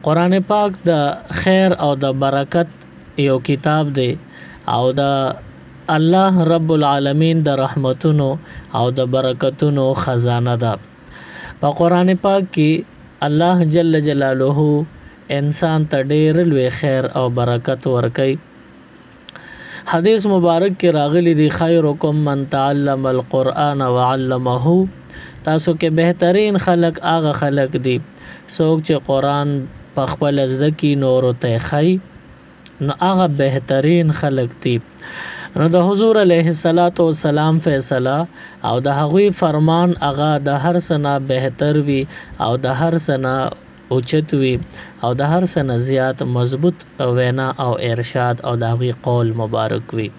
قران پاک د خیر او د برکت یو کتاب دی او د الله رب العالمین د رحمتونو او د برکتونو خزانه ده. په قران پاک کې الله جل جلاله انسان ته ډېر لوی خیر او برکت ورکړي. حدیث مبارک کې راغلی دی خیرکم من تعلم القرآن وعلمه. تاسو کې بهترین خلق هغه خلق دي څوک چې قرآن په خپل ځکه نور ته خي، نو هغه بهترین خلق دي. نو د حضور علیه الصلاۃ والسلام فیصله او د هغوی فرمان هغه د هر سنه بهتر وي او د هر سنه اوچت وي او د هر سنه زیات مضبوط وینا او ارشاد او د هغوی قول مبارک وي.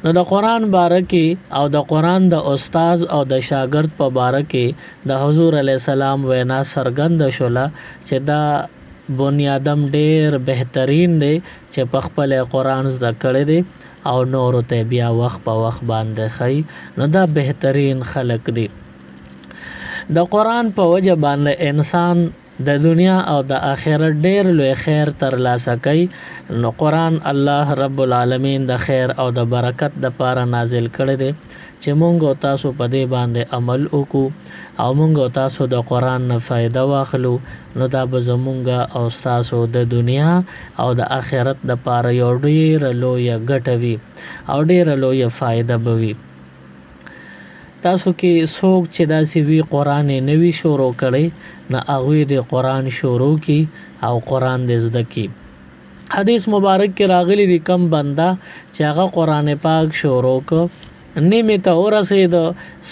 نو د قرآن بارکی او د قرآن د استاز او د شاگرد په بارکی د حضور علیه السلام وینا سرګند شوله چې دا بنیادم ډیر بهترین دی چې په خپل قرآن زده کړی دی او نور ته بیا وخت په وخت باندې خی، نو دا بهترین خلق دی. د قرآن په وجه باندې انسان د دنیا او د آخرت ډیر لوی خیر ترلاسه کوي. نو قرآن الله رب العالمین د خیر او د برکت د پاره نازل کړی دی چې مونږ او تاسو په دې باندې عمل وکړو او مونږ او تاسو د قرآن نه فائدہ واخلو. نو دا به زمونږ او تاسو د دنیا او د آخرت د پاره یو ډیر لوی ګټه وي او ډیر لوی فائدہ به وي. تاسو کې څوک چې داسې وی قرآن نوی شروع کړي نه هغوی د قرآن شروع کی او قرآن د زده کی. حدیث مبارک کې راغلی دی کم بنده چې هغه قرآن پاک شروع ک نیمه ته ورسید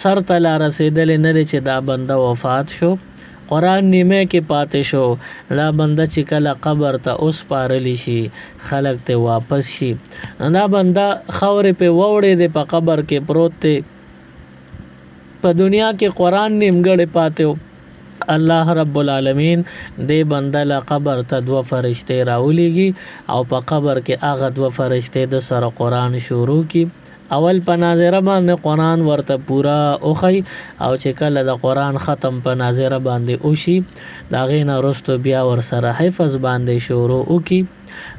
سر ته لا رسیدل نه چې دا بنده وفات شو، قرآن نیمه کې پاتې شو، دا بنده چې کله قبر ته اوس پارلی شي خلق ته واپس شي، دا بنده خورې په ووړې د په قبر کې پروت دی، په دنیا کې قرآن نیمګړی پاتې. الله رب العالمین دې بنده له قبر ته دوه فرشته راولېږي او په قبر کې هغه دوه فرشته د سره قرآن شروع کی. اول په ناظره باندې قرآن ورته پورا اوخی او چې کله د قرآن ختم په ناظره باندې اوشي دا غینه رستو بیا ور سره حفظ باندې شروع وکي.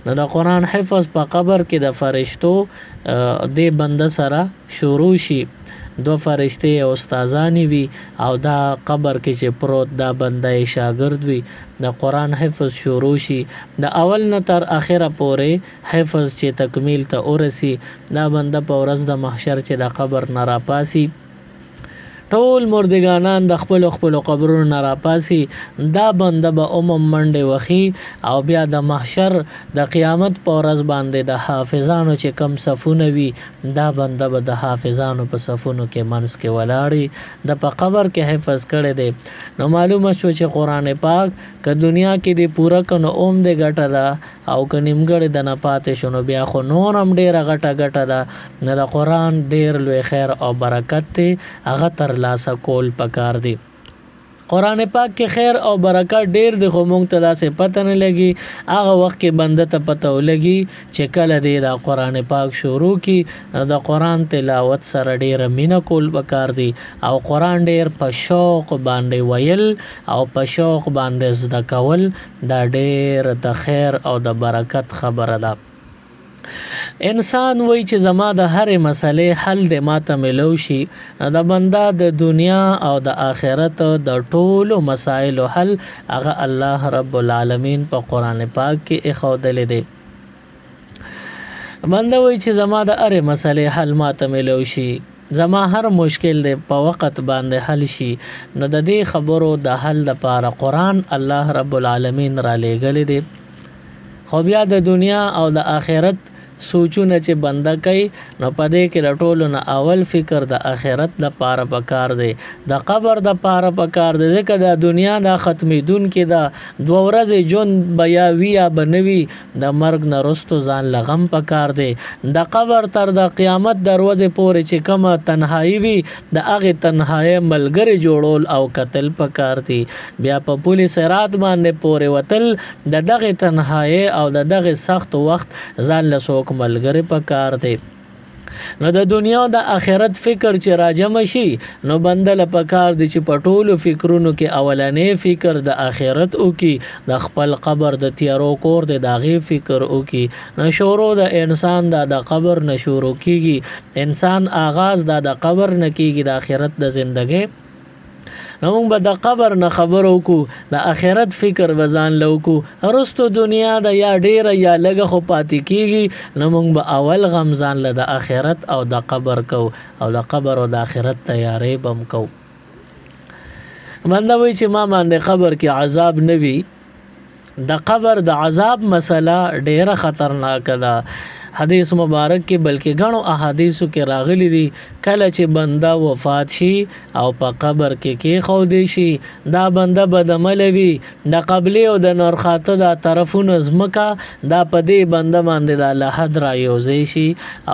نو د قرآن حفظ په قبر کې د فرشتو دې بنده سره شروع شي. دو فرشته او استادانی وی او دا قبر کې چې پروت دا بنده شاگرد وی د قرآن حفظ شروع شي. د اول نه تر اخره پورې حفظ چې تکمیل ته ورسی دا بنده په ورځ د محشر چې د قبر نه راپاسي ټول مردگانان د خپل خپل قبرونو نه راپاسي، دا بنده به منډه وخی او بیا د محشر د قیامت په ورځ باندې د حافظانو چې کم صفونه وي دا بنده به د حافظانو په صفونو کې منس کې ولاړی د په قبر کې حفظ کړي دی. نو معلومه شو چې قرآن پاک که دنیا کې دی پورا کنو اوم دی ګټه ده او که نیمګړی د نه پاتې شنو بیا خو نور هم ډیره ګټه ده. نه د قرآن ډیر لوی خیر او برکت دی هغه تر لاسه کول پکار دی. قرآن پاک کې خیر او برکت ډیر دی خو مونږ ته داسې پته نه لګي. هغه وخت کې بنده ته پته ولګي چې کله دی دا قرآن پاک شروع کی د قرآن تلاوت سره ډیر مینه کول پکار دی او قرآن ډیر په شوق باندې ویل او په شوق باندې زده کول دا ډیر د خیر او د برکت خبره ده. انسان وای چې زما د هرې مسلې حل د ماته ملو شي، د بنده د دنیا او د آخرت د ټولو مسائلو حل هغه الله رب العالمین په قرآن پاک کې اخودلې دی. بنده وای چې زما د هرې مسلې حل ماته ملو شي، زما هر مشکل دی په وخت باندې حل شي، نو د دې خبرو د حل لپاره قرآن الله رب العالمین را لېږلی دی. خو بیا د دنیا او د آخرت سوچونه چې بنده کوي نو پدې کې لټولو نه اول فکر د آخرت د پاره پکار دی، د قبر د پاره پکار دی، ځکه د دنیا د ختمېدون کې د دوه ورځې جون بیا ویا بنوي د مرګ نه رستو ځان لغم پکار دی. د قبر تر د قیامت دروازې پورې چې کومه تنهایی وي د هغه تنهایی ملګری جوړول او قتل پکار دی. بیا په پولی صراط باندې پورې وتل د دغه تنهایی او د دغه سخت وخت ځان له ملګری پکار دی. نو د دنیا او د آخرت فکر چې راجم شي نو بندل پکار دي چې پټولو فکرونو کې اولنې فکر د آخرت او کې د خپل قبر د تیارو کور د داغي فکر او کې نو شروع د انسان د قبر نه شروع کیږي انسان آغاز د قبر نه کیږي د آخرت د ژوندۍ نو موږ به د قبر نه خبرو کو د آخرت فکر وزان لو کو رستو دنیا د یا ډیره یا لګه خو پاتې کیږي نو موږ به اول غمزان له د آخرت او د قبر کو او د قبر او د آخرت تیارې بم کو بنده وی چې ما باندې قبر کې عذاب نوي د قبر د عذاب مسله ډیره خطرناک ده حدیث مبارک کې بلکې غنو احادیثو کې راغلي دي کله چې بنده وفات شي او په قبر کې خو دی شي دا بنده بدعمل وي د قبلي او د نورخاته د طرفونو زمکا دا پدې بنده باندې د لحد را یوځي شي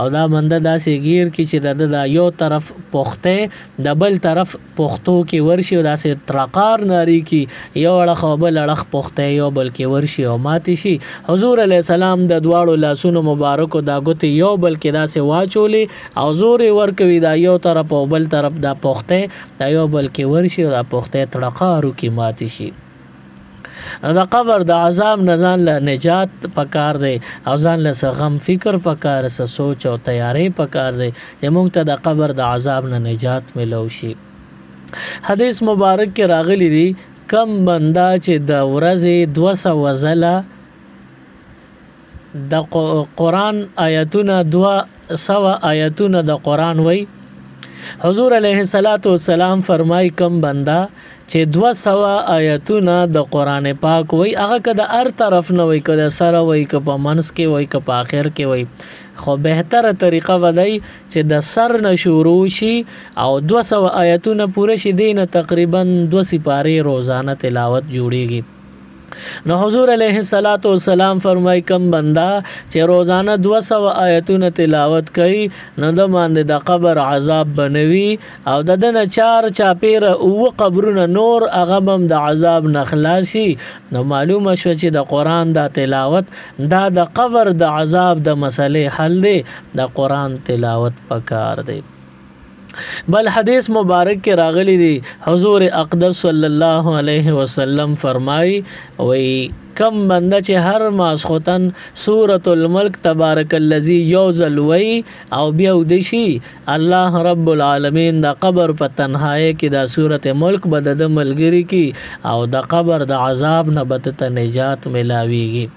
او دا بنده داسې گیر کې چې د یو طرف پخته د بل طرف پختو کې ورشي او داسې ترقار ناری کې یو اړه بل اړه پخته یو بل کې ورشي او ماتي شي حضور علی السلام د دواړو لاسونو مبارک کو دا ګوت یو بل کې دا سه واچولې او زور ورکوي دا یو طرف او بل طرف دا پخته دا یو بل کې ورشي دا پخته تړقارو کې ماتي شي دا قبر د عذاب نه ځان له نجات پکار دی او ځان له غم فکر پکار سه سوچ او تیاری پکار دی موږ ته د قبر د عذاب نه نجات ملو شي حدیث مبارک کې راغلی دی کم بندا چې د ورځې 200 وزله د قرآن آیاتونه 200 آیاتونه د قرآن وای حضور علیه السلام فرمای کم بندا چې 200 آیاتونه د قرآن پاک وای هغه که د هر طرف نه وای که د سره وای که په منځ کې وای که په آخر کې وای خو بهتره طریقه ودی چې د سر نه شروع شي او 200 آیاتونه پوره شي دینه تقریبا 2 سپاره روزانه تلاوت جوړیږي نو حضور علیه السلام فرمای کم بندا چې روزانه 200 آیتونه تلاوت کوي نو د باندې د قبر عذاب بنوي او د دنه 4 چاپیر او قبرونه نور اغبم د عذاب نخلاصي نو معلومه شو چې د قران د تلاوت دا د قبر د عذاب د مسلې حل دی د قران تلاوت پکار دی بل حدیث مبارک کې راغلی دی حضور اقدس صلی الله علیه وسلم فرمای وی کم بنده چې هر ماسختن سورۃ الملک تبارک الذی یوزل وی او بیا ودشي الله رب العالمین د قبر په تنهایی کې د سورۃ ملک بد د ملګری کې او د قبر د عذاب نه بت نجات ملاویږي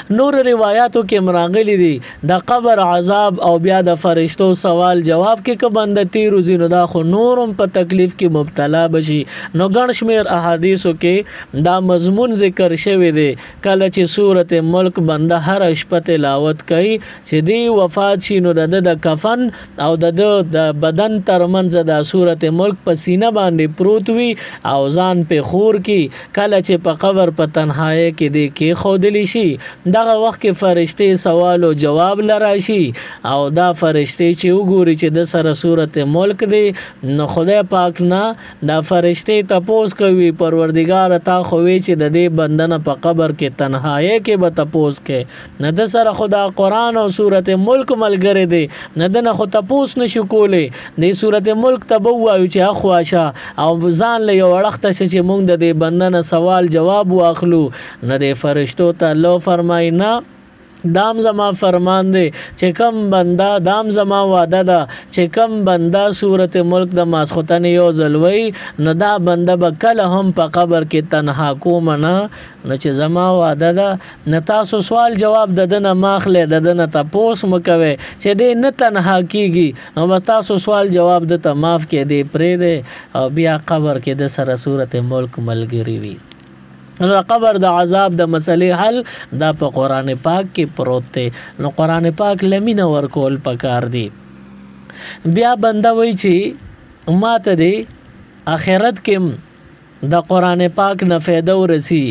نور روایتو کې مراغلی دي د قبر عذاب او بیا د فرشتو سوال جواب کې ک بنده تیر زینو دا خو نورم په تکلیف کې مبتلا بشي نو ګڼ شمیر احادیثو کې دا مضمون ذکر شوی دی کله چې سورۃ ملک بنده هر شپه تلاوت کوي چې دی وفات شي نو د کفن او د بدن ترمنځ د سورۃ ملک په سینه باندې پروت وي او ځان په خور کې کله چې په قبر په تنهایی کې دی کې خودلی شي دغه وخت کې فرشتي سوال او جواب لراشي او دا فرشتي چې وګوري چې د سره سورۃ ملک دی نو خدای پاک نه دا فرشتي تپوس کوي پروردگار تا خوي چې د دې بندنه په قبر کې تنهایی کې به تپوس کې نه د سره خدا قران او سورۃ ملک ملګری دی نه د خو تپوس نشو کولې د سورۃ ملک تبوایو چې اخواشه او ځان له یو وړخته چې مونږ د دې بندنه سوال جواب واخلو نه د فرشتو ته لو فرماینا دام زما فرمان دی چې کم بندا دام زما وعده ده چې کم بندا سورۃ ملک د ماسختن یو زلوي نه دا بنده به کله هم په قبر کې تنها کوم نه چې زما وعده ده نه تاسو سوال جواب ددنه ماخله ددنه تاسو مکوي چې دې نه تنها کیږي نو تاسو سوال جواب د ته معاف کې دی پرې دی او بیا قبر کې د سره سورۃ ملک ملګری وي نو قبر د عذاب د مسلې حل دا په قران پاک کې پروت دی نو قران پاک لمینه ورکول پکار دی بیا بنده وای چې ماته دی اخرت کې د قران پاک نه فائدہ ورسی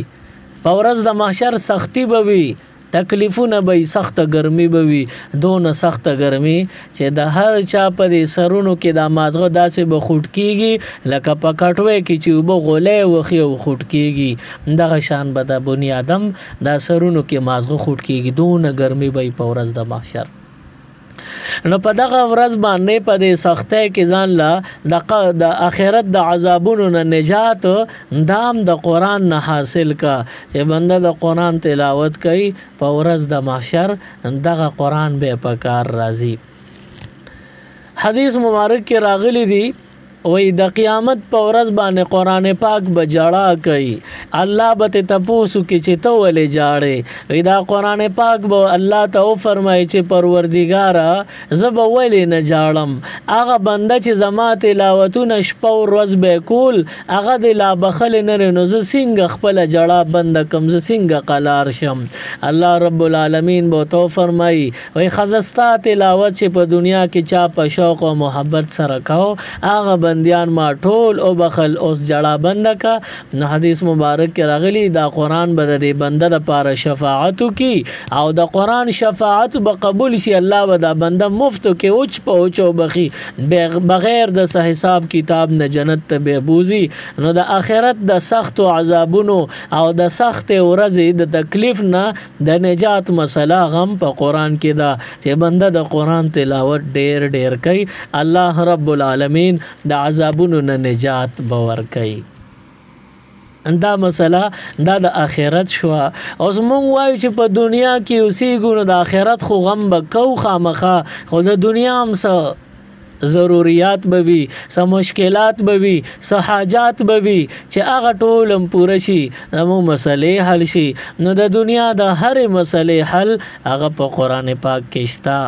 په ورځ د محشر سختی بوي تکلیفونه به سخت ګرمي بوي دون سخت ګرمي چې د هر چا په دې سرونو کې د مازغه داسې به خټ کیږي لکه په کټوي کې چې وب غولې وخی او خټ کیږي دغه شان به د بنی آدم د سرونو کې مازغه خټ کیږي دون ګرمي به په ورځ د محشر نو په دغه ورځ باندې په دې سختۍ کې ځان لا د آخرت د عذابونو نه نجات دام د قران نه حاصل کا چې بنده د قران تلاوت کوي په ورځ د محشر دغه قران به پکار راځي. حدیث مبارک کې راغلی دی وای د قیامت په ورځ باندې قران پاک بجړه کوي الله به تاسو کې چې ته ولې جاړې وای دا قران پاک به الله ته فرمایي چې پروردګارا زب ولې نه جاړم هغه بنده چې زما تلاوتونه شپه او ورځ به کول هغه د لا بخل نه نو ز څنګه خپل جړه بنده کم ز څنګه قلار شم. الله رب العالمین به تو فرمایي وای خزستا تلاوت چې په دنیا کې چا په شوق او محبت سره کاو هغه بندیان ما ټول او بخل اوس جړه بند کا. نو حدیث مبارک کې راغلی دا قران به د بنده لپاره شفاعت کی او د قران شفاعت به قبول شي الله به دا بنده مفت کې اوچ په اوچو بخي بغیر د حساب کتاب نه جنت ته به بوزي. نو د آخرت د سخت عذابونو او د سخت ورځې د تکلیف نه د نجات مسله غم په قران کې دا چې بنده د قران تلاوت ډیر ډیر کوي الله رب العالمین د عذابونو نه نجات باور کوي. دا مسله دا د آخرت شو اوس مونږ وایو چې په دنیا کې اوسېږو نو د آخرت خو غم به کو خامخا خو د دنیا هم څه ضروريات به وي څه مشکلات به وي څه حاجات به وي چې هغه ټول هم پوره شي زموږ مسلې حل شي. نو د دنیا د هرې مسلې حل هغه په قرآن پاک کې شته.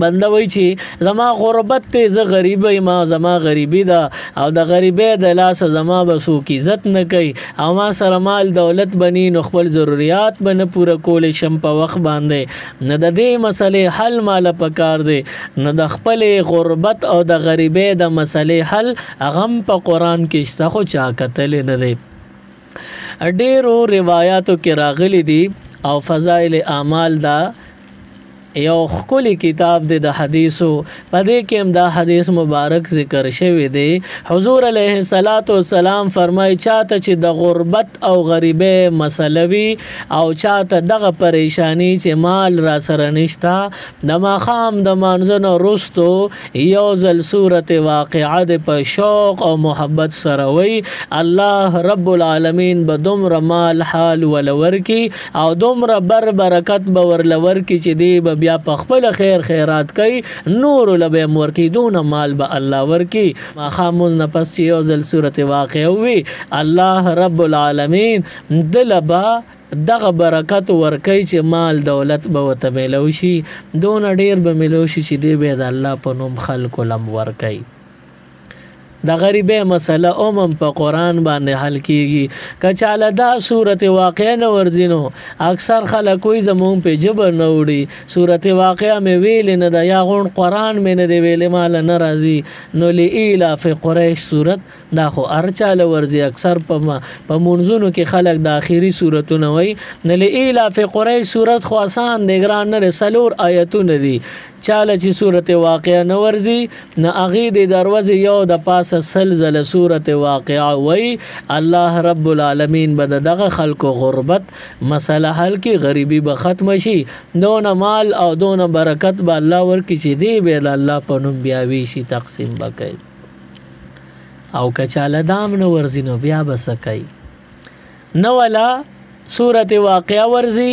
بنده وای چې زما غربت ته ز غریب ما زما غریبی دا او د غریبې د لاس زما بسو کی عزت نه کوي او ما سره مال دولت بنی نو خپل ضرورت بنه پوره کول شم په وخت باندې نه د دې مسلې حل مال پکار دی نه د خپل غربت او د غریبې د مسلې حل اغم په قران کې شته خو چا کتل نه دی. ډیرو روایتو کې راغلي دي او فضائل اعمال دا یو خولي کتاب د حدیثو پدې کې هم دا حدیث مبارک ذکر شوی دی. حضور علیه الصلاۃ والسلام فرمای چاته چې د غربت او غریبې مسلوي او چاته دغه پریشانی چې مال را سره نشتا د ماخام د مانځنو رستو یو ځل سورته واقعه د په شوق او محبت سره وی الله رب العالمین به دومره مال حال ولور کی او دومره برکت به ورلور کی چې دی بیا په خپل خیر خیرات کوي نور لبه مور کی دون مال به الله ورکی ما خامل نفس یو ځل سورته واقعه وی الله رب العالمین دلبا دغه برکت ورکی چې مال دولت به وته ملوشي دون ډیر به ملوشي چې دی به د الله په نوم خلق لم ورکی. د غریبې مسله اومم په قران باندې حل کیږي کچاله دا سورته واقعه نه ورزینو اکثر خلک وي زمون په جبر نه وړي سورته واقعه مې ویل نه دا یا غون قران مې نه دی ویل مال نه راضي نو لیلا فی قریش سورت دا خو ارچاله ورزي اکثر په منځونو کې خلک د اخیری سورتونه وي نه لیلا فی قریش سورت خو آسان دی ګران نه رسلور آیتونه دي چاله چې سورته واقعه نه ورزي نه اغي د دروازه یو د پاسه سلزله سورته واقعه وای الله رب العالمین بد دغه خلکو غربت مسله حل کی غریبی به ختم شي دون مال او دون برکت به الله ورکی چې دی به الله په نوم بیا وی شي تقسیم وکړي او کچاله دام نه ورزي نو بیا بسکای نو ولا سورته واقعه ورزي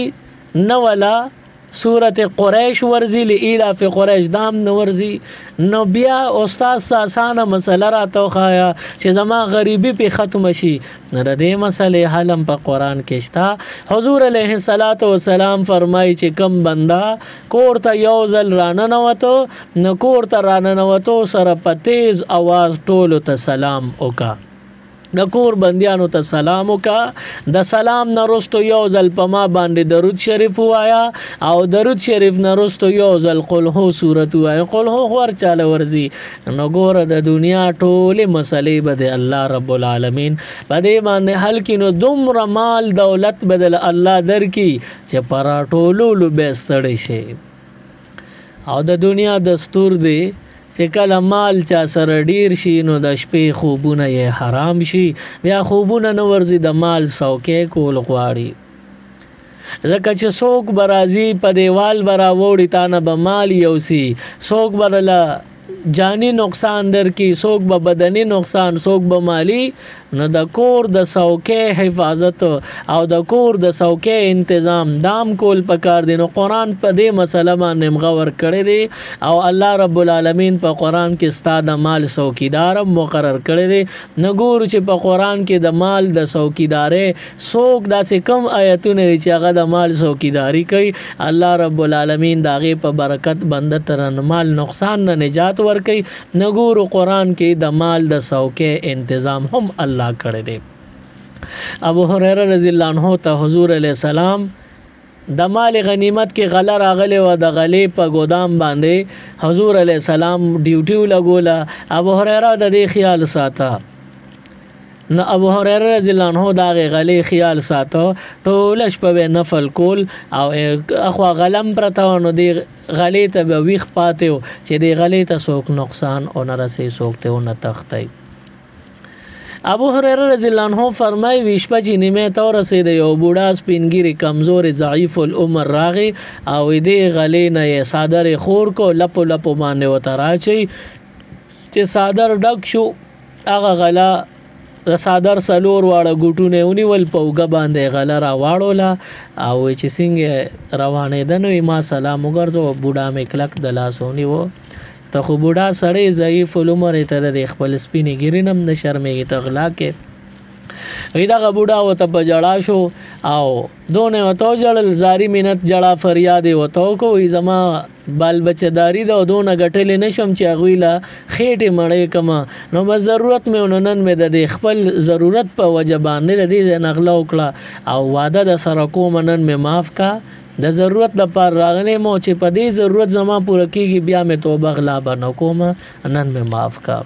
نو ولا سورة قریش ورزی لئیلا فی قریش دام نورزی نو بیا استاد ساسانه مسله را توخایا چې زما غریبی په ختم شي نه د دې مسلې حلم په قران کې شتا. حضور علیه الصلاۃ والسلام فرمایي چې کم بندا کور ته یو ځل رانه نوته نو کور ته رانه نوته سره په تیز आवाज ټولو ته سلام وکا د کور بندیانو ته سلام وکا د سلام نرستو یو ځل په ما باندې درود شریف وایا او درود شریف نرستو یو ځل قل هو سورۃ وایا قل هو ور چاله ورزي نو ګور د دنیا ټوله مسلې بده الله رب العالمین پدې باندې حل کینو دومره مال دولت بدل الله درکې چې پر ټولو لبستړي شي او د دنیا دستور دی چې کله مال چا سره ډیر شي نو د شپې خوبونه یې حرام شي بیا خوبونه نه ورزي د مال سوکې کول غواړي ځکه چې څوک برازي په دیوال برا وړي تا نه به مال یوسي څوک برلا جانی نقصان در کی څوک به بدني نقصان څوک به مالی نو د کور د څوکۍ حفاظت او د کور د څوکۍ تنظیم دام کول پکار دي نو قران په دې مسله باندې مغور کړی دی او الله رب العالمین په قران کې ستاد مال څوکیدار مقرر کړی دی نو ګور چې په قران کې د مال د څوکیدارې څوک داسې کم آیتونه چې هغه د مال څوکیداری کوي الله رب العالمین داغه په برکت بنده تر مال نقصان نه نجات ورکي نو ګور قران کې د مال د څوکۍ تنظیم هم الله کړی دی ابو هريره رضی الله عنه ته حضور علیہ السلام د مال غنیمت کې غله راغله و د غلې په ګودام باندې حضور علیہ السلام ډیوټي لګولا ابو هريره د دې خیال ساته نو ابو هريره رضی الله عنه دا غلې خیال ساته ټول شپه نفل کول او اخو غلم پرته نو دی غلې ته به ویخ پاتې چې دی غلې ته څوک نقصان او نه رسي څوک ته نه تختی ابو هريره رضی الله عنه فرمای ویشپه چې نیمه تور رسید یو بوډا سپینګری کمزور ضعیف العمر راغي او دې غلې نه صادر خور کو لپو لپو باندې وتراچي چې صادر ډک شو هغه غلا صادر سلور واړه ګټونه ونیول په وګ باندې غلا را واړولا او چې څنګه روانې دنو ما سلام وګرځو بوډا مې کلک د لاسونی وو ته خو بوډا سړی ضعیف العمر ته د خپل سپینې ګرینم د شرمېږي تغلا کې وی دا بوډا وته په جړا شو او دونه وته جړل زاری منت جړا فریاد وته کوی زما بال بچداری دا دونه غټل نشم چې اغویلا خېټه مړې کما نو ما ضرورت مې نن مې د خپل ضرورت په وجبان نه دې نغلا وکړه او واده د سره کوم نن مې معاف کا د ضرورت د پر راغنه مو چې په دې ضرورت زما پوره کیږي بیا مې توبه غلا بنو کوم نن مې معاف کا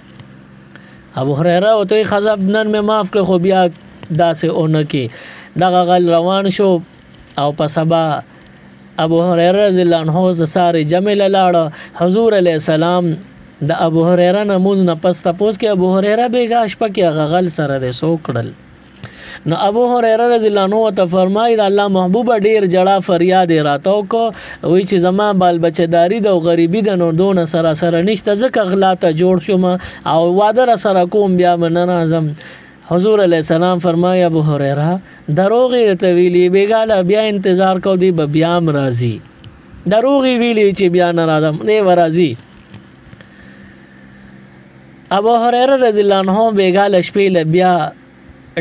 ابو هريره او ته خزب نن مې معاف کړ خو بیا داسې اونکي دغه غل روان شو او په سبا ابو هريره رضی الله عنه ساره جمل لاړ حضور علیہ السلام د ابو هريره نماز نه پس تاسو کې ابو هريره بیګاش پکې غغل سره د سوکړل نو ابو هريره رضی الله عنه ته فرمایي د الله محبوب ډیر جړه فریاد راتو کو وی چې زما بال بچداري د غریبي د نور دون سره سره نشته ځکه غلا ته جوړ شوم او واده سره کوم بیا من نازم حضور علیہ السلام فرمایي ابو هريره دروغ ته ویلي بیګاله بیا انتظار کو دی بیا مرضی دروغ ویلي چې بیا ناراضم نه ورازي ابو هريره رضی الله عنه بیګاله شپې بیا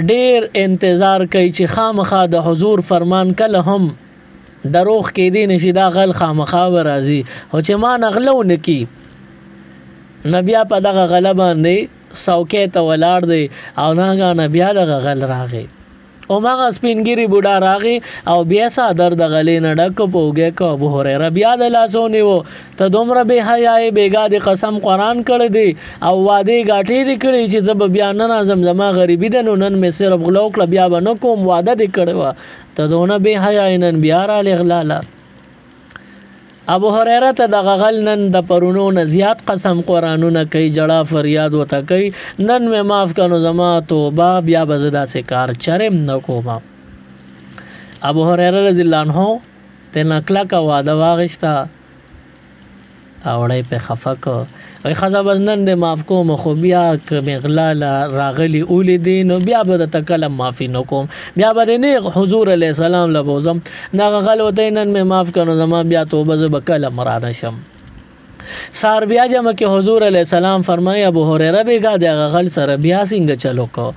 ډیر انتظار کوي چې خامخا د حضور فرمان کله هم دروغ کې دی نشي دا غل خامخا ورازي او چې ما نغلو نکی نبي په دغه غلبه نه څوکۍ ته ولاړ دی او ناګه نبي دغه غل راغی او ما سپینګری بوډا راغی او بیا صادر د غلې نه ډک پوګه کو ابو هريره بیا د لاسونی وو ته دومره به حیاي بیګا د قسم قران کړی دی او واده غاټي دی کړی چې زب بیا نه نظم زما غریبی د نن مې صرف غلوک بیا بنو کوم واده دی کړی ته دونه به حیاي نن بیا را لغلاله ابو هريره ته د غغل نن د پرونو نه زیات قسم قرانونه کوي جړه فریاد وته کوي نن مې معاف کړو زما توبه بیا بزدا سے کار چرم نه کوما ابو هريره رضی الله عنه ته نکلا کا واده واغشتا اوړې په خفق وي خزاب نن د معاف کوم خو بیا مغلال راغلی اول دین بیا به تکلم معافی نو کوم بیا به نه حضور علیہ السلام لبوزم نه غلطه نن می معاف کړو زما بیا توبه ز بکله مرانه شم سار بیا جمع کې حضور علیہ السلام فرمای ابو هريره بیګا د غل سره بیا څنګه چلو کو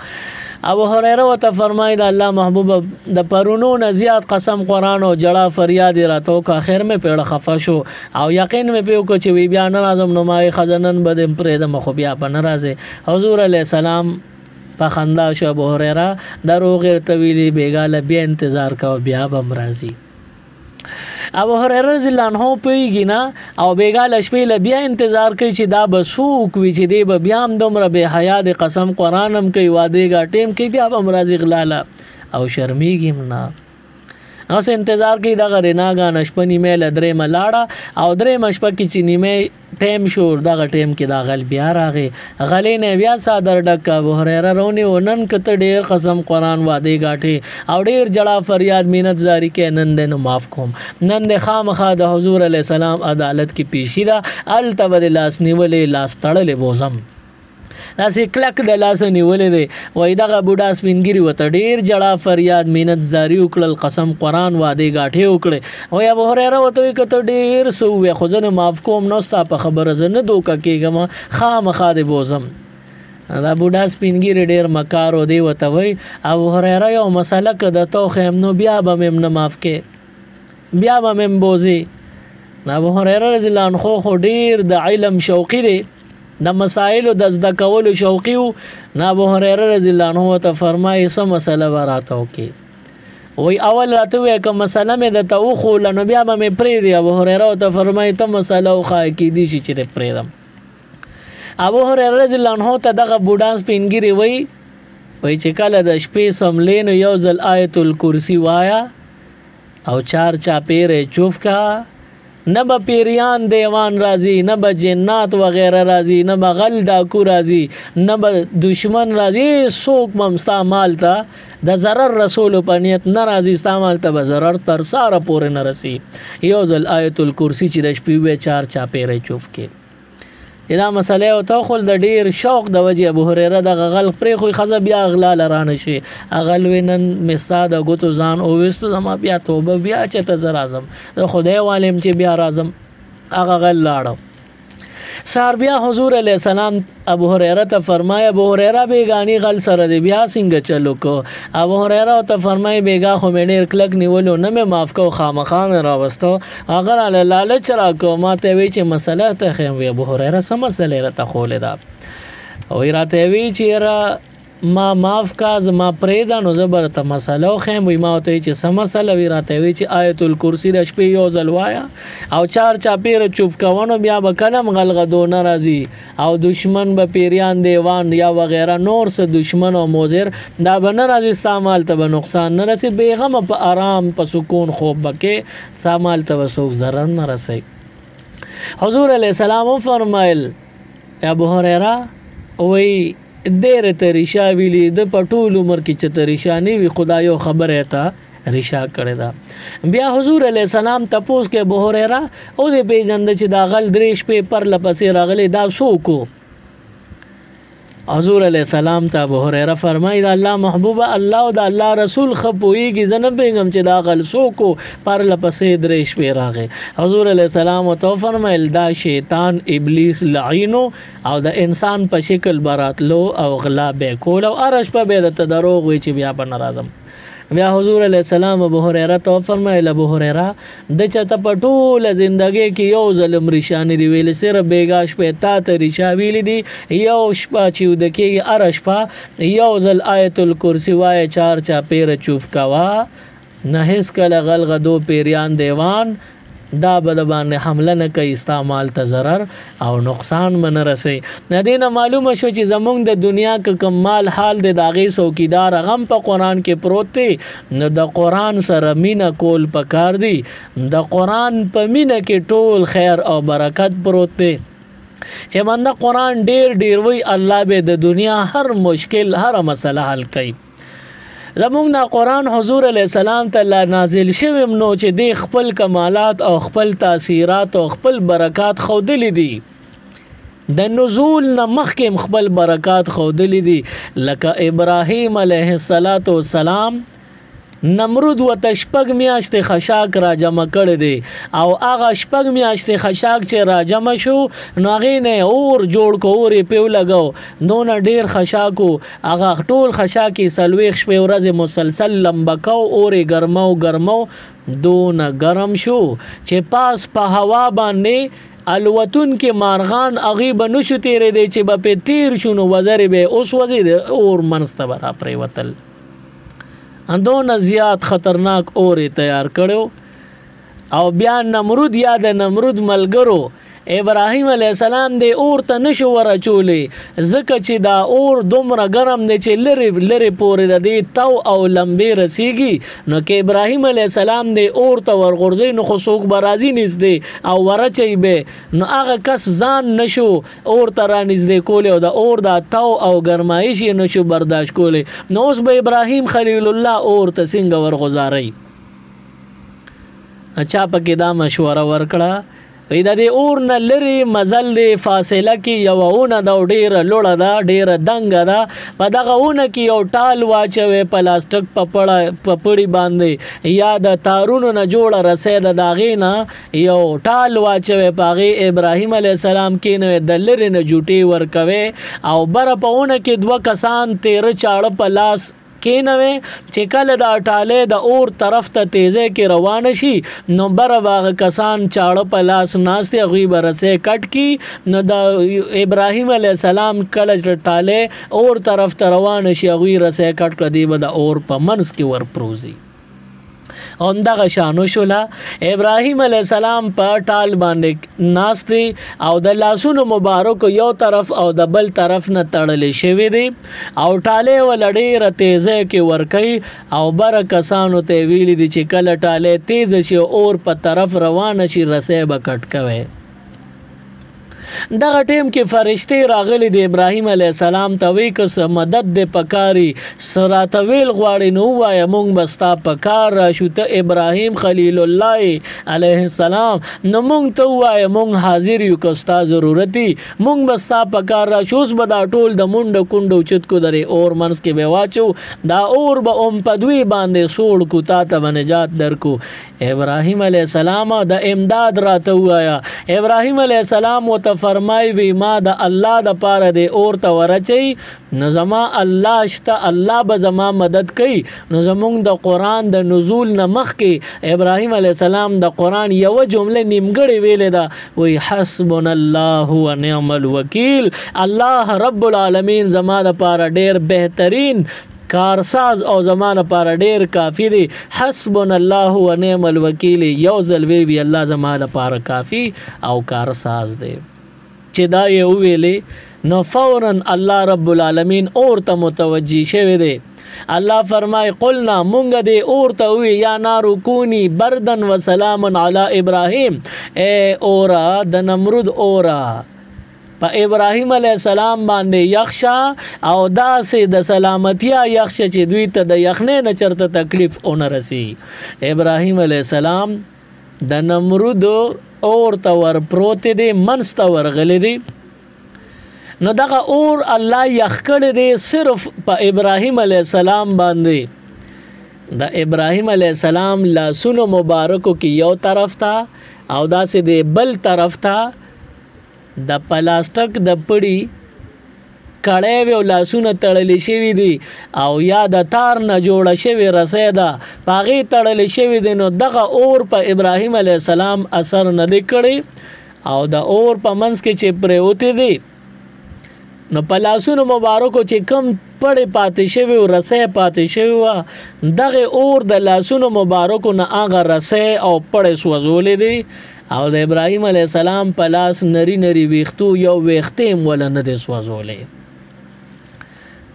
ابو هريره وته فرمای د الله محبوب د پرونو نه زیات قسم قران او جړه فریاد راتو کا اخر میں پیړه خفا شو او یقین میں پیو کو چې وی بیا نه اعظم نمای خزنن بد پرې د مخ بیا په ناراضه حضور علیہ السلام په خندا شو ابو هريره دروغ طویلی بیګاله بیا انتظار کا بیا بم راضی ابو هريره رضی الله عنه پیږي نه او بیګاله شپې بیا انتظار کوي چې دا بسوک وی چې دی بیا هم دومره به حیا د قسم قرانم کوي واده غا ټیم کې بیا هم راضی غلاله او شرمېږي نه اوس انتظار کوي دغه رناګان شپه نیمه لدرې ملاړه او درې مشپه کې چې نیمه ټیم شو دغه ټیم کې دا غل بیا راغی غلې نه بیا صادر ډک ابو هريره رونی ونن کته ډیر قسم قران وعده غاټي او ډیر جړه فریاد مینت زاری کې نن دنو معاف کوم نن د خامخا د حضور علی السلام عدالت کې پیشی دا التبد لاس نیولې لاس تړلې بوزم داسې کلک د لاس نیولې دی وای دغه بوډا سپینګری وته ډیر جړه فریاد مینت زاری وکړل قسم قران وعده غاټي وکړي وای ابو هريره وته کته ډیر سو وي خو ځنه معاف کوم نو ستا په خبره زنه دوکه کېګم خامخا د بوزم دا بوډا سپینګری ډیر مکارو دی وته وای ابو هريره یو مسله کده تو خیم نو بیا به مم نه معاف کې بیا به مم بوزي ابو هريره رضی الله عنه خو ډیر د علم شوقي دی د مسائل د زده کولو شوقي وو نه ابو هريره رضی الله عنه ته فرمایي سم مسله وراتو کې وای اول راته وې کوم مسله مې د توخو لنو بیا به مې پرې دی ابو هريره ته فرمایي ته مسله خو کې دي چې پرېدم ابو هريره رضی الله عنه ته دغه بوډا سپینګری وای چې کله د شپې سملین یو ځل آیت الکرسی وایا او 4 چاپیره چوف کا نه به پیریان دیوان راضی نه به جنات وغیرہ راضی نه به غل ډاکو راضی نه به دشمن راضی سوک ممستا مال ته د ضرر رسول په نیت ناراضي استعمال ته به ضرر تر ساره پورې نه رسی یو ځل آیت الکرسی چې د شپې وې 4 چاپیره چوف کې دا مسله او تو خل د ډیر شوق د وجه ابو هريره د غل پرې خو خزه بیا اغلا لرانه شي اغل وینن مستا د غوتو ځان او وست زما بیا توبه بیا چته زر اعظم خدای والم چې بیا اعظم اغه غل لاړو سار بیا حضور علیہ السلام ابو هريره ته فرمایا ابو هريره بیگانی غل سره دی بیا څنګه چلو کو ابو هريره ته فرمای بیگا خو مې ډیر کلک نیولو نه مې معاف کو خامخا مې راوستو اگر له لالچ را کو ما ته وی چې مسله ته خیم وی ابو هريره سم مسله را ته خولې دا او راته وی چې را ما معاف کا زما پرېدا نو زبر ته مسله خیم وی ما ته چې سم مسله وی راته وی چې آیت الکرسی د شپې یو ځل وایا او 4 چاپیره چوف کوونو بیا به کلم غلغدو ناراضي او دشمن به پیریان دیوان یا وغیرہ نور څه دشمن او موزر دا به ناراضي استعمال ته نقصان نه رسي بیغم په آرام په سکون خوب بکې استعمال ته وسوک ضرر نه رسي حضور علیہ السلام فرمایل ابو هريره وی ډېر ته ریشا ویلی د پټول عمر کې چې ته ریشا نه وي خدایو خبره ته ریشا کړی دا بیا حضور علی السلام تپوس کې ابو هريره او دې پیجند چې دا غل دریش په پر لپسې راغلی دا سوکو حضور علیہ السلام ته ابو هريره فرمایي دا الله محبوب الله او دا الله رسول خپويږي زنه پیغام چې دا غل سوکو پر لپسې دریش په راغی حضور علیہ السلام تو فرمایل دا شیطان ابلیس لعینو او د انسان په شکل براتلو او غلا به کول او ارش په به د دروغ وی چې بیا په ناراضم بیا حضور علیہ السلام ابو هريره تو فرمایل ابو هريره د چته پټول زندګي کې یو ظلم ریشان دی ویل سره بیگاش په تا ته ریشا ویل دی یو شپه چې د کې ارش په یو ځل آیت الکرسی وای 4 چا پیر چوف کوا نه هیڅ کله غلغدو پیریان دیوان دا بل باندې حمله نه کوي استعمال ته ضرر او نقصان من رسي ندینه معلومه شو چې زمونږ د دنیا ک کمال حال د داغي څوکیدار غم په قران کې پروت دی نو د قران سره مینا کول پکار دی د قران په مینا کې ټول خیر او برکت پروت دی چې باندې قران ډیر وی الله به د دنیا هر مشکل هر مسله حل کوي زمونږ نه قرآن حضور علیہ السلام ته نازل شویم نو چې دی خپل کمالات او خپل تاثیرات او خپل برکات خودلی دي د نزول نه مخکې خپل برکات خودلی دي لکه ابراهیم علیه السلام نمرود و تشپګ میاشتې خشاک را جمع کړی دی او هغه شپګ میاشتې خشاک چې را جمع شو نو هغې نه اور جوړ کو اور یې پیو لګو نونه ډیر خشاکو هغه ټول خشاکې 40 شپې ورځې مسلسل لمبه کو اور یې ګرمو دونه ګرم شو چې پاس په هوا باندې الوتون کې مارغان اغیب نشو تیرې دی چې به په تیر شونو وزر به اوس وزر اور منسته برا پرې وتل اندونه زیات خطرناک اور تیار کړو او بیا نمرود یا د نمرود ملګرو ابراهیم علیه السلام د اور ته نشو ورچولې ځکه چې دا اور دومره ګرم دی چې لرې پورې د دې تو او لمبې رسیږي نو که ابراهیم علیه السلام د اور ته ورغورځي نو خو څوک به راځي نږدې او ورچوي به نو هغه کس ځان نشو اور ته رانږدې کولی او د اور دا تو او ګرمایش یې نشو برداشت کولی نو اوس به ابراهیم خلیل الله اور ته څنګه ورغځارئ چا پکې دا مشوره ورکړه وی د دې اور نه لرې مزل دی فاصله کې یوه اونه ده او ډېره لوړه ده ډېره دنګه ده په دغه اونه کې یو ټال واچوئ پلاستیک په پړي باندې یا د تارونو نه جوړه رسۍ ده د هغې نه یو ټال واچوئ په هغې ابراهیم علیه السلام کېنوئ د لرې نه جوټې ورکوئ او بره په اونه کې 2 کسان تیره چاړه په لاس کینوي چې کله دا ټاله د اور طرف ته تیزه کې روان شي نو بر باغ کسان چاړه په لاس ناشته غوي برسه کټ کی نو د ابراهیم علی السلام کله ټاله اور طرف ته روان شي غوي رسه کټ کړي به د اور په منس کې ور پروزي اندغه شانو شولا ابراهیم علی السلام په ټال باندې ناشتي او د لاسونو مبارک یو طرف او د بل طرف نه تړلې شوی دی او ټاله ولړې رتهزه کې ورکي او بر کسانو ته ویلي دي چې کله ټاله تیز شي اور په طرف روان شي رسې بکټ کوي دغه ټیم کې فرشتي راغلي د ابراهیم علی السلام ته وی کس مدد د پکاري سراتویل غواړي نو وای مونږ بستا پکار را شو ته ابراهیم خلیل الله علیه السلام نو مونږ ته وای مونږ حاضر یو کستا ضرورتي مونږ بستا پکار را شوس بدا ټول د مونډ کندو چت کو درې اور منس کې به واچو دا اور به پدوی باندې سوړ کو تا ته نجات درکو ابراهیم علیه السلام د امداد راته وایا ابراهیم علیه السلام وت فرمای وی ما د الله د پاره د اور ته ورچي نو زما الله شته الله به زما مدد کوي نو زمونږ د قران د نزول نه مخکې ابراهیم علیه السلام د قران یو جمله نیمګړې ویلې ده وی حسبنا الله ونعم الوکیل الله رب العالمین زما د پاره ډیر بهترین کارساز او زمانه پر ډیر کافی دی حسبنا الله ونعم الوکیل یو ځل وی الله زمانه پر کافی او کارساز دی چې دا یو ویلې نو فورا الله رب العالمین اور ته متوجی شوی دی الله فرمای قلنا مونږ دی اور ته وی یا نار کونی بردن و سلام علی ابراهیم اے اورا د نمرود اورا په ابراهیم علی السلام باندې یخشا او داسې د سلامتیا یخشا چې دوی ته د یخنې نه چرته تکلیف اون رسی ابراهیم علی السلام د نمرود اور ته ور پروت دی منست ورغلی دی نو دغه اور الله یخ کړی دی صرف په ابراهیم علی السلام باندې د ابراهیم علی السلام لاسونو مبارکو کې یو طرف تا او داسې دی بل طرف تا د پلاستیک د پړي کړه وی لاسونه تړلې شوی دي او یا د تار نه جوړه شوی رسې ده پاغي تړلې شوی دي نو دغه اور په ابراهیم علی السلام اثر نه دی کړی او د اور په منځ کې چې پروت دي نو په لاسونو مبارکو چې کم پړې پاتې شوی رسې پاتې شوی دغه اور د لاسونو مبارکو نه هغه رسې او پړې سوځولې دي او د ابراهیم علی السلام په لاس نری نری ویختو یو ویختیم ولا نه د سوځولې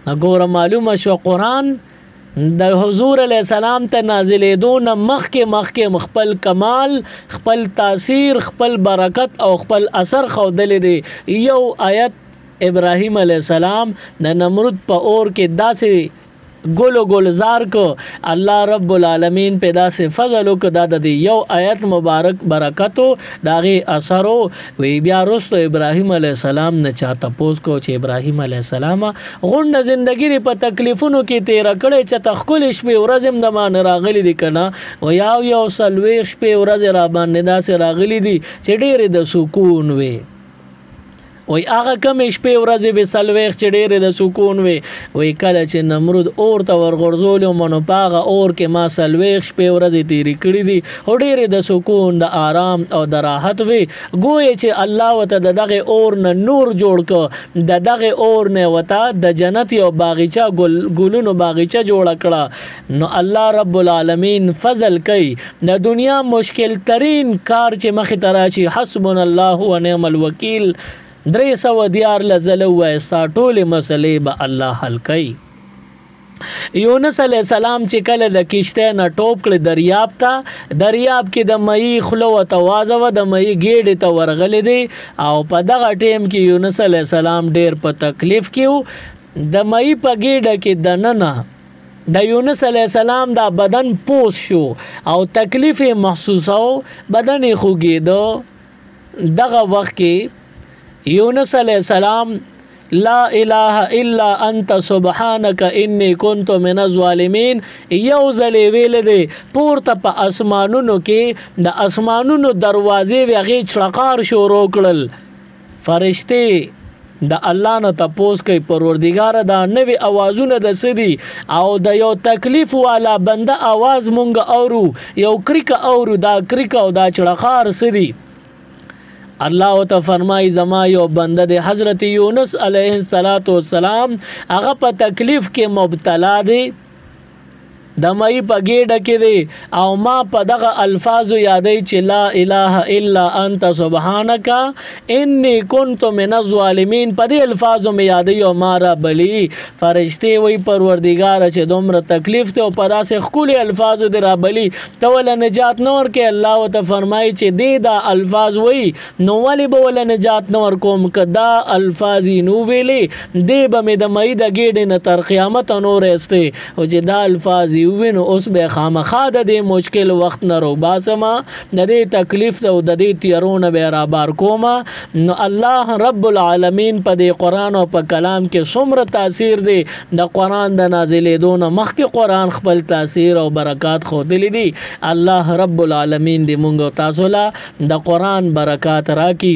نګور معلومه شو قران د حضور علی السلام ته نازلې دون مخکې خپل کمال خپل تاثیر خپل برکت او خپل اثر خودلې دی یو آیت ابراهیم علی السلام د نمرود په اور کې داسې ګلو ګلزار کو الله رب العالمین پیدا سے فضل کو د یو آیت مبارک برکتو داغه اثرو وی بیا رستو ابراهیم علی السلام نه چاته پوس کو چې ابراهیم علی السلام غونډه زندگی په تکلیفونو کې تیر کړي چې تخکل شپه ورځم د مان راغلی دي کنه و یو سلوي شپه ورځ را باندې داسې راغلی دي چې ډېر د سکون وي وای هغه کم شپې ورځې به سلويخ چې ډېرې د سکون وي کله چې نمرود اور ته ورغورځول منو پاغه اور کې ما سلويخ شپې ورځې تیری کړې دي او ډېرې د سکون د آرام او د راحت وي ګویا چې الله وته دغه اور نه نور جوړ ک دغه اور نه وته د جنت یو باغچه ګلونو باغچه جوړ کړه نو الله رب العالمین فضل کوي د دنیا مشکل ترین کار چې مخ ته راشي حسبنا الله ونعم الوکیل 300 لزلو وایستا ټول مسلې به الله حل کوي یونس علی السلام چې کله د کشته نه ټوپ کړ دریاب کې د مې خلو توازو د مې ګېډه ته ورغلې دي او په دغه ټیم کې یونس علی السلام ډېر په تکلیف کې د مې په ګېډه کې د ننه د یونس علی السلام دا بدن پوس شو او تکلیف محسوسو بدن خوګېدو دغه وخت کې یونس علیہ السلام لا اله الا انت سبحانك انی كنت من الظالمین یو ځل ویل دی پورته په اسمانونو کې د اسمانونو دروازې وغه چړقار شروع کړل فرشته د الله نه تپوس کوي پروردگار دا نوې اوازونه د سدي او د یو تکلیف والا بنده आवाज مونږ اورو یو کریک اورو دا کریک او دا چړقار سدي الله ته فرمای زما یو بنده د حضرت یونس علیه السلام هغه په تکلیف کې مبتلا دی د مې په ګېډه کې دی او ما په دغه الفاظو یادې چې لا اله الا انت سبحانك انی كنت من الظالمین په دې الفاظو مې یادې او ما را بلی فرشتي وی پروردگار چې دومره تکلیف ته او په داسې خولي الفاظو دی را بلی ته ول نجات نور کې الله ته فرمایي چې دې دا الفاظ وی نو ولی به ول نجات نور کوم کدا الفاظ نو ویلې دې به مې د مې د ګېډې نه تر قیامت نور استه او چې دا الفاظ وینو اوس به خامخا د دې مشکل وخت نه رو باسما د دې تکلیف او د دې تیرونه به را بار کوما نو الله رب العالمین په دې قران او په کلام کې څومره تاثیر دی د قران د نازلېدو مخکې قران خپل تاثیر او برکات خو دي الله رب العالمین دې مونږ تاسو له د قران برکات راکړي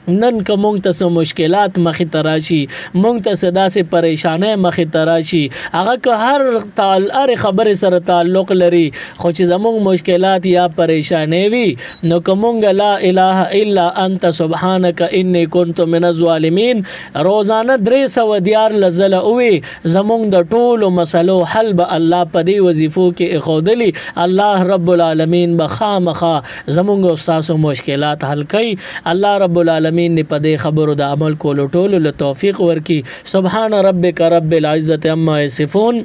نن که مونږ ته مشکلات مخې ته راشي مونږ ته داسې پریشانۍ مخې ته راشي هغه که هر خبرې سره تعلق لري خو چې زمونږ مشکلات یا پریشانۍ وي نو که مونږ لا اله الا انت سبحانك انی كنت من الظالمین روزانه 300 لزله وي زمونږ د ټولو مسلو حل به الله په دې وظیفو کې اخودلی الله رب العالمین به خامخا زمونږ او تاسو مشکلات حل کوي الله رب العالمین نے پدے خبر د عمل کولو ټولو له توفیق ورکی سبحان ربک رب العزة عما یصفون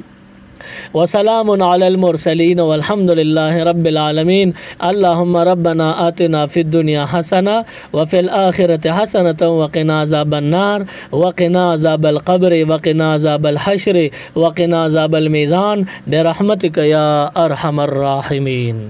وسلام على المرسلين والحمد لله رب العالمين اللهم ربنا آتنا في الدنيا حسنة وفي الآخرة حسنة وقنا عذاب النار وقنا عذاب القبر وقنا عذاب الحشر وقنا عذاب الميزان برحمتك يا أرحم الراحمين.